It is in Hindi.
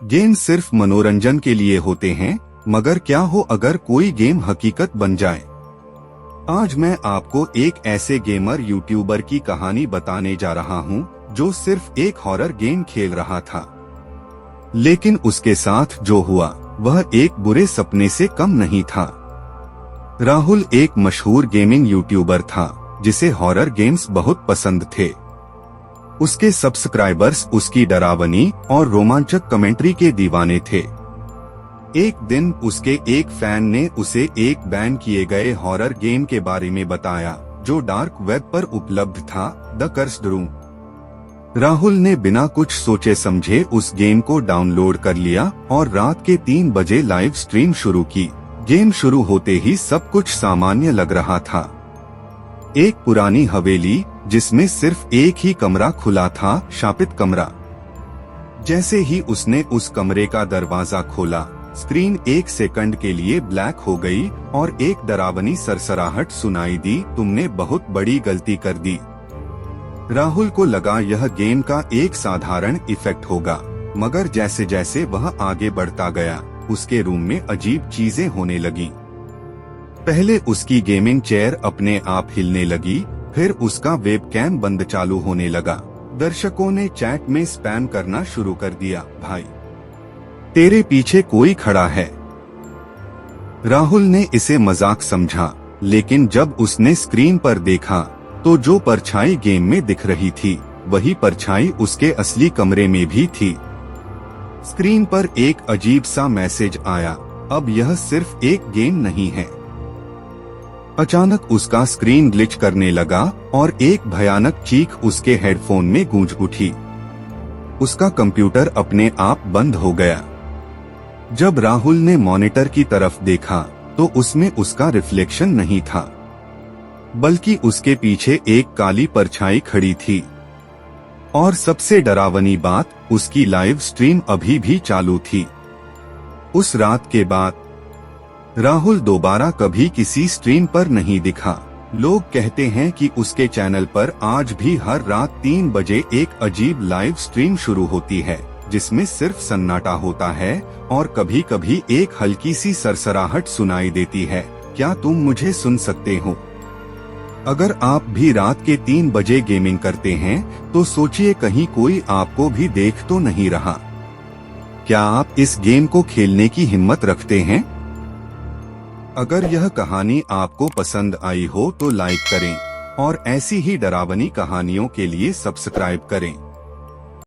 गेम सिर्फ मनोरंजन के लिए होते हैं, मगर क्या हो अगर कोई गेम हकीकत बन जाए। आज मैं आपको एक ऐसे गेमर यूट्यूबर की कहानी बताने जा रहा हूं, जो सिर्फ एक हॉरर गेम खेल रहा था, लेकिन उसके साथ जो हुआ वह एक बुरे सपने से कम नहीं था। राहुल एक मशहूर गेमिंग यूट्यूबर था, जिसे हॉरर गेम्स बहुत पसंद थे। उसके सब्सक्राइबर्स उसकी डरावनी और रोमांचक कमेंट्री के दीवाने थे। एक दिन उसके एक फैन ने उसे एक बैन किए गए हॉरर गेम के बारे में बताया, जो डार्क वेब पर उपलब्ध था, द कर्स्ड रूम। राहुल ने बिना कुछ सोचे समझे उस गेम को डाउनलोड कर लिया और रात के 3 बजे लाइव स्ट्रीम शुरू की। गेम शुरू होते ही सब कुछ सामान्य लग रहा था। एक पुरानी हवेली जिसमें सिर्फ एक ही कमरा खुला था, शापित कमरा। जैसे ही उसने उस कमरे का दरवाजा खोला, स्क्रीन 1 सेकंड के लिए ब्लैक हो गई और एक डरावनी सरसराहट सुनाई दी, तुमने बहुत बड़ी गलती कर दी। राहुल को लगा यह गेम का एक साधारण इफेक्ट होगा, मगर जैसे जैसे वह आगे बढ़ता गया, उसके रूम में अजीब चीजें होने लगी। पहले उसकी गेमिंग चेयर अपने आप हिलने लगी, फिर उसका वेबकैम बंद चालू होने लगा। दर्शकों ने चैट में स्पैम करना शुरू कर दिया, भाई तेरे पीछे कोई खड़ा है। राहुल ने इसे मजाक समझा, लेकिन जब उसने स्क्रीन पर देखा तो जो परछाई गेम में दिख रही थी, वही परछाई उसके असली कमरे में भी थी। स्क्रीन पर एक अजीब सा मैसेज आया, अब यह सिर्फ एक गेम नहीं है। अचानक उसका स्क्रीन ग्लिच करने लगा और एक भयानक चीख उसके हेडफोन में गूंज उठी। उसका कंप्यूटर अपने आप बंद हो गया। जब राहुल ने मॉनिटर की तरफ देखा तो उसमें उसका रिफ्लेक्शन नहीं था, बल्कि उसके पीछे एक काली परछाई खड़ी थी। और सबसे डरावनी बात, उसकी लाइव स्ट्रीम अभी भी चालू थी। उस रात के बाद राहुल दोबारा कभी किसी स्ट्रीम पर नहीं दिखा। लोग कहते हैं कि उसके चैनल पर आज भी हर रात 3 बजे एक अजीब लाइव स्ट्रीम शुरू होती है, जिसमें सिर्फ सन्नाटा होता है और कभी कभी एक हल्की सी सरसराहट सुनाई देती है। क्या तुम मुझे सुन सकते हो? अगर आप भी रात के 3 बजे गेमिंग करते हैं, तो सोचिए कहीं कोई आपको भी देख तो नहीं रहा। क्या आप इस गेम को खेलने की हिम्मत रखते हैं? अगर यह कहानी आपको पसंद आई हो तो लाइक करें और ऐसी ही डरावनी कहानियों के लिए सब्सक्राइब करें।